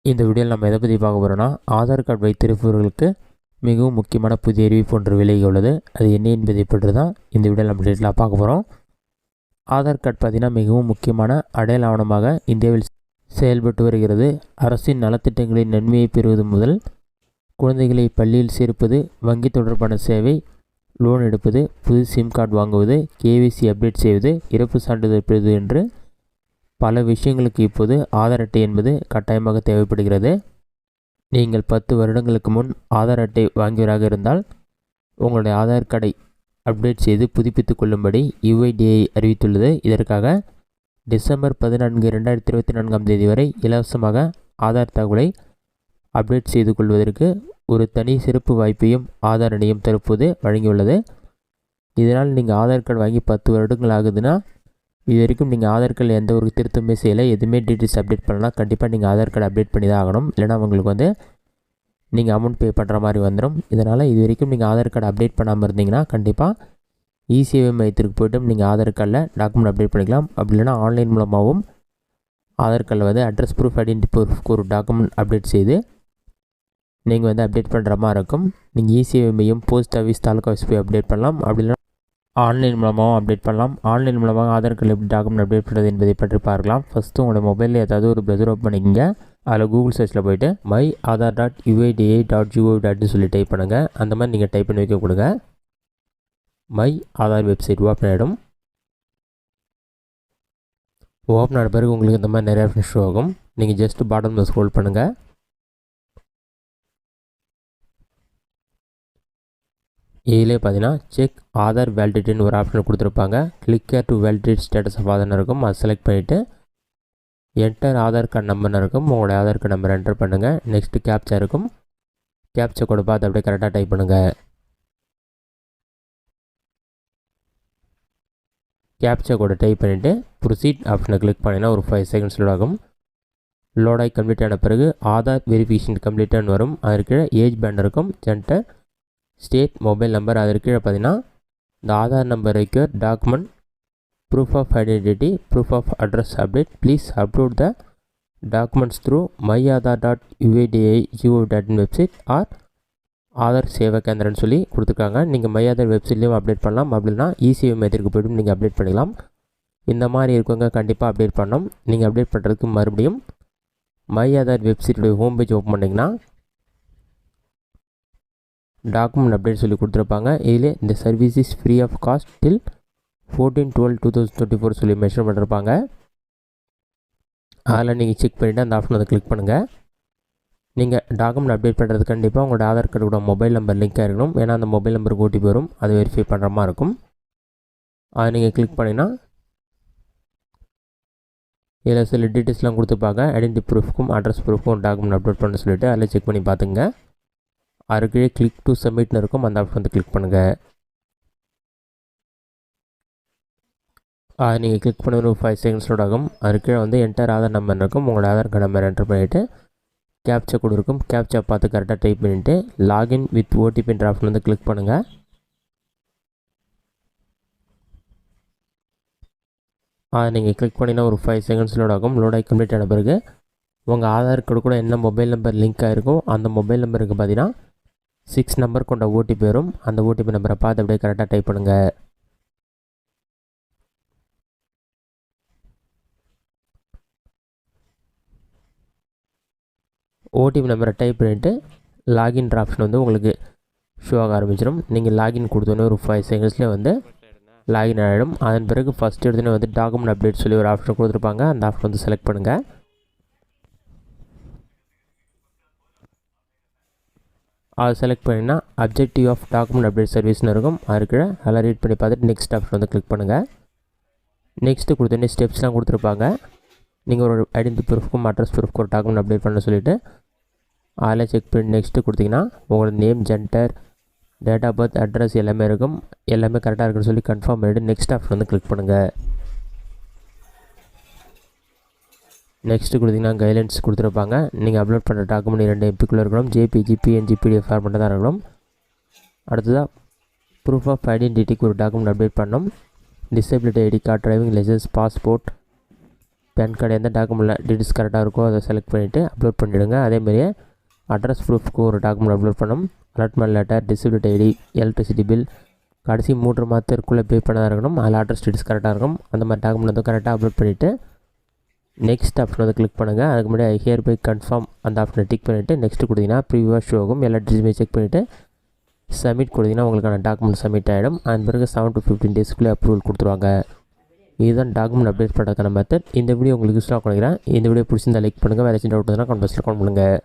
இந்த வீடியோவில் நம்ம எதை பற்றி பார்க்க போகிறோன்னா, ஆதார் கார்டு வைத்திருப்பவர்களுக்கு மிகவும் முக்கியமான புதிய அறிவிப்பு ஒன்று விலகி உள்ளது. அது என்ன என்பதை பற்றி தான் இந்த வீடியோவில் நம்ம டீட்டெயிலாக பார்க்க போகிறோம். ஆதார் கார்டு பார்த்திங்கன்னா மிகவும் முக்கியமான அடையாள ஆவணமாக இந்தியாவில் செயல்பட்டு வருகிறது. அரசின் நலத்திட்டங்களின் நன்மையை பெறுவது முதல் குழந்தைகளை பள்ளியில் சேர்ப்பது, வங்கி தொடர்பான சேவை, லோன் எடுப்பது, புது சிம் கார்டு வாங்குவது, KYC அப்டேட் செய்வது, இறப்பு சான்றிதழ் பெறுவது என்று பல விஷயங்களுக்கு இப்போது ஆதார் அட்டை என்பது கட்டாயமாக தேவைப்படுகிறது. நீங்கள் 10 வருடங்களுக்கு முன் ஆதார் அட்டை வாங்கியவராக இருந்தால் உங்களுடைய ஆதார் கார்டை அப்டேட் செய்து புதுப்பித்துக் கொள்ளும்படி UIDAI அறிவித்துள்ளது. இதற்காக டிசம்பர் 14, 2024 வரை இலவசமாக ஆதார் தகவலை அப்டேட் செய்து கொள்வதற்கு ஒரு தனி சிறப்பு வாய்ப்பையும் ஆதார் அணையம் தற்போது வழங்கியுள்ளது. இதனால் நீங்கள் ஆதார் கார்டு வாங்கி 10 வருடங்கள் ஆகுதுன்னா இது வரைக்கும் நீங்கள் ஆதார் கார்டில் எந்த ஒரு திருத்தமே செய்யலை, எதுவுமே டீட்டெயில்ஸ் அப்டேட் பண்ணலாம். கண்டிப்பாக நீங்கள் ஆதார் கார்டு அப்டேட் பண்ணி தான் ஆகணும். இல்லைனா உங்களுக்கு நீங்கள் அமௌண்ட் பே பண்ணுற மாதிரி வந்துடும். இதனால் இது வரைக்கும் நீங்கள் ஆதார் கார்டு அப்டேட் பண்ணாமல் இருந்தீங்கன்னா கண்டிப்பாக இ-சேவை மையத்திற்கு போய்ட்டு நீங்கள் ஆதார் கார்டில் டாக்குமெண்ட் அப்டேட் பண்ணிக்கலாம். அப்படி இல்லைனா ஆன்லைன் மூலமாகவும் ஆதார் கார்டில் அட்ரஸ் ப்ரூஃப், ஐடென்டி ப்ரூஃப்க்கு ஒரு டாக்குமெண்ட் அப்டேட் செய்து நீங்கள் அப்டேட் பண்ணுற மாதிரி இருக்கும். நீங்கள் இ-சேவை மையம், போஸ்ட் ஆஃபீஸ், தாலுக்கா ஆஃபீஸ் போய் அப்டேட் பண்ணலாம். அப்படி இல்லைனா ஆன்லைன் மூலமாகவும் அப்டேட் பண்ணலாம். ஆன்லைன் மூலமாக ஆதார் கார்டில் எப்படி டாக்குமெண்ட் அப்டேட் பண்ணுறது என்பதை பற்றி பார்க்கலாம். ஃபஸ்ட்டு உங்களோட மொபைலில் ஏதாவது ஒரு ப்ரௌசர் ஓப்பன் பண்ணிக்கங்க. அதில் கூகுள் சர்ச்சில் போய்ட்டு myAadhar.uidi.gov.in சொல்லி டைப் பண்ணுங்கள். அந்த மாதிரி நீங்கள் டைப் பண்ணி வைக்க கொடுங்க. மை ஆதார் வெப்சைட் ஓப்பன் ஆகிடும். ஓப்பன் ஆன பிறகு உங்களுக்கு இந்த மாதிரி நிறையா ஆப்ஷன் ஷோ ஆகும். நீங்கள் ஜஸ்ட்டு பாட்டமில் ஸ்க்ரோல் பண்ணுங்கள். இதிலே பார்த்தீங்கன்னா செக் ஆதார் வேலிடிட்டின்னு ஒரு ஆப்ஷன் கொடுத்துருப்பாங்க. Click here to validate status of ஆதார்னு இருக்கும். அதை செலக்ட் பண்ணிவிட்டு என்டர் ஆதார் கார்டு நம்பர்னு இருக்கும். உங்களோட ஆதார் கார்டு நம்பர் என்டர் பண்ணுங்கள். நெக்ஸ்ட்டு கேப்ச்சா இருக்கும். கேப்ச்சா கோடை பார்த்து அப்படியே கரெக்டாக டைப் பண்ணுங்கள். கேப்ச்சா கோடை டைப் பண்ணிவிட்டு ப்ரொசீட் ஆப்ஷனை கிளிக் பண்ணிங்கன்னா ஒரு 5 செகண்ட்ஸ் லோட் ஆகும். லோடாகி கம்ப்ளீட் ஆன பிறகு ஆதார் வெரிஃபிகேஷன் கம்ப்ளீட்டானு வரும். அதற்கு ஏஜ் பேண்ட் இருக்கும். ஜென்டர் ஸ்டேட், மொபைல் நம்பர், அதற்கு கீழே பார்த்தீங்கன்னா இந்த Aadhaar number require document, proof of identity, proof of address update, please upload the documents through myAadhar.uidi.gov.in website or Aadhaar Seva கேந்திரன்னு சொல்லி கொடுத்துருக்காங்க. நீங்கள் myAadhar வெப்சைட்லேயும் அப்டேட் பண்ணலாம். அப்படின்னா இ-சேவை மையத்திற்கு போய்ட்டு நீங்கள் அப்டேட் பண்ணிக்கலாம். இந்த மாதிரி இருக்கவங்க கண்டிப்பாக அப்டேட் பண்ணணும். நீங்கள் அப்டேட் பண்ணுறதுக்கு மறுபடியும் myAadhar வெப்சைட்டோடைய ஹோம் பேஜ் ஓப்பன் பண்ணிங்கன்னா டாக்குமெண்ட் அப்டேட் சொல்லி கொடுத்துருப்பாங்க. இதில் இந்த service is free of cost till 14/12/2024 சொல்லி மென்ஷன் பண்ணிருப்பாங்க. அதில் நீங்கள் செக் பண்ணிவிட்டு அந்த ஆப்ஷன் அதை கிளிக் பண்ணுங்கள். நீங்கள் டாக்குமெண்ட் அப்டேட் பண்ணுறது கண்டிப்பாக உங்களோட ஆதார் கார்டோட மொபைல் நம்பர் லிங்காக இருக்கணும். ஏன்னா அந்த மொபைல் நம்பருக்கு OTP வரும். அதை வெரிஃபை பண்ணுற மாதிரி இருக்கும். அதை நீங்கள் கிளிக் பண்ணிங்கன்னா இதில் சில டீட்டெயில்ஸ்லாம் கொடுத்துருப்பாங்க. ஐடென்டி ப்ரூஃப்க்கும் அட்ரஸ் ப்ரூஃப்க்கும் டாக்குமெண்ட் அப்லோட் பண்ண சொல்லிவிட்டு அதில் செக் பண்ணி பார்த்துங்க. அதுக்கு கிளிக் டு சப்மிட்னு இருக்கும். அந்த ஆப்ஷன் கிளிக் பண்ணுங்கள். அதை நீங்கள் கிளிக் பண்ண ஒரு 5 செகண்ட்ஸ் லோட் ஆகும். அதுக்கு என்டர் ஆதார் நம்பர் இருக்கும். உங்களோட ஆதார் கார்டு நம்பர் என்டர் பண்ணிவிட்டு கேப்ச்சா கோடு இருக்கும். கேப்ச்சா பார்த்து கரெக்டாக டைப் பண்ணிவிட்டு லாகின் வித் OTPன்ற ஆப்ஷன் கிளிக் பண்ணுங்கள். அதை நீங்கள் கிளிக் பண்ணிங்கன்னா ஒரு 5 செகண்ட்ஸ் லோட் ஆகும். லோடாகி கம்ப்ளீட் ஆன பிறகு உங்கள் ஆதார் கார்டு கூட என்ன மொபைல் நம்பர் லிங்க் ஆகிருக்கும் அந்த மொபைல் நம்பருக்கு பார்த்தீங்கன்னா 6 நம்பர் கொண்ட OTP வரும். அந்த OTP நம்பரை பார்த்து அப்படியே கரெக்டாக டைப் பண்ணுங்கள். OTP நம்பரை டைப் பண்ணிவிட்டு லாகின்ற ஆப்ஷன் உங்களுக்கு ஷோ ஆக ஆரம்பிச்சிடும். நீங்கள் லாகின் கொடுத்தோன்னே ஒரு 5 செகண்ட்ஸ்லேயே லாகின் ஆகிடும். அதன் பிறகு ஃபஸ்ட் எடுத்தோன்னே டாக்குமெண்ட் அப்டேட் சொல்லி ஒரு ஆப்ஷன் கொடுத்துருப்பாங்க. அந்த ஆப்ஷன் செலக்ட் பண்ணுங்கள். அதை செலக்ட் பண்ணிங்கன்னா அப்ஜெக்டிவ் ஆஃப் டாக்குமெண்ட் அப்டேட் சர்வீஸ்னு இருக்கும். அதுக்கு அதெல்லாம் ரீட் பண்ணி பார்த்துட்டு நெக்ஸ்ட் ஆப்ஷன் கிளிக் பண்ணுங்கள். நெக்ஸ்ட்டு கொடுத்தோன்னே ஸ்டெப்ஸ்லாம் கொடுத்துருப்பாங்க. நீங்கள் ஒரு ஐடென்டி ப்ரூஃப்க்கும் அட்ரஸ் ப்ரூஃப்க்கு ஒரு டாக்குமெண்ட் அப்டேட் பண்ண சொல்லிவிட்டு அதில் செக் பண்ணி நெக்ஸ்ட்டு கொடுத்தீங்கன்னா உங்களோட name, gender, date of birth, address எல்லாமே இருக்கும். எல்லாமே கரெக்டாக இருக்குன்னு சொல்லி கன்ஃபார்ம் பண்ணிவிட்டு நெக்ஸ்ட் ஆப்ஷன் கிளிக் பண்ணுங்கள். நெக்ஸ்ட்டு கொடுத்தீங்கன்னா கைட்லைன்ஸ் கொடுத்துருப்பாங்க. நீங்கள் அப்லோட் பண்ணுற டாக்குமெண்ட் 2 MB இருக்கணும். JPG, PNG, PDF ஃபார்மெட்டில் தான் இருக்கணும். அடுத்ததாக ப்ரூஃப் ஆஃப் ஐடென்டிட்டிக்கு ஒரு டாக்குமெண்ட் அப்டேட் பண்ணணும். Disability ID card, driving licence, passport, PAN card எந்த டாக்குமெண்ட்டில் டீட்டெயில்ஸ் கரெக்டாக இருக்கோ அதை செலக்ட் பண்ணிவிட்டு அப்லோட் பண்ணிவிடுங்க. அதேமாதிரியே அட்ரஸ் ப்ரூஃப்க்கு ஒரு டாக்குமெண்ட் அப்லோட் பண்ணணும். Allotment letter, disability ID, electricity bill கடைசி 3 மாதத்திற்குள்ளே பே பண்ணதாக இருக்கணும். அதில் அட்ரஸ் டீட்டெயில்ஸ் கரெக்டாக இருக்கும். அந்த மாதிரி டாக்குமெண்ட் வந்து கரெக்டாக அப்லோட் பண்ணிவிட்டு நெக்ஸ்ட் ஆப்ஷன் வந்து கிளிக் பண்ணுங்கள். அதுக்கு முன்னாடி ஐ ஹியர் பை கன்ஃபார்ம் அந்த ஆப்ஷனை டிக் பண்ணிவிட்டு நெக்ஸ்ட்டு கொடுத்தீங்கன்னா ப்ரீவியூவாக ஷோ ஆகும். எல்லா டீட்டெயில்ஸுமே செக் பண்ணிவிட்டு சப்மிட் கொடுத்தீங்கன்னா உங்களுக்கான டாக்குமெண்ட் சப்மிட் ஆகிடும். அதன் பிறகு 7 to 15 டேஸ்க்குள்ளே அப்ரூவல் கொடுத்துருவாங்க. இதுதான் டாக்குமெண்ட் அப்டேட் பண்ணுறதுக்கான மெத்தட். இந்த வீடியோ உங்களுக்கு யூஸ்ஃபுல்லாக பண்ணிக்கிறேன். இந்த வீடியோ பிடிச்சிருந்தா லைக் பண்ணுங்கள். வேறு ஏதாச்சும் டவுட் இருந்தால் கமெண்ட் பாக்ஸில் கமெண்ட் பண்ணுங்கள்.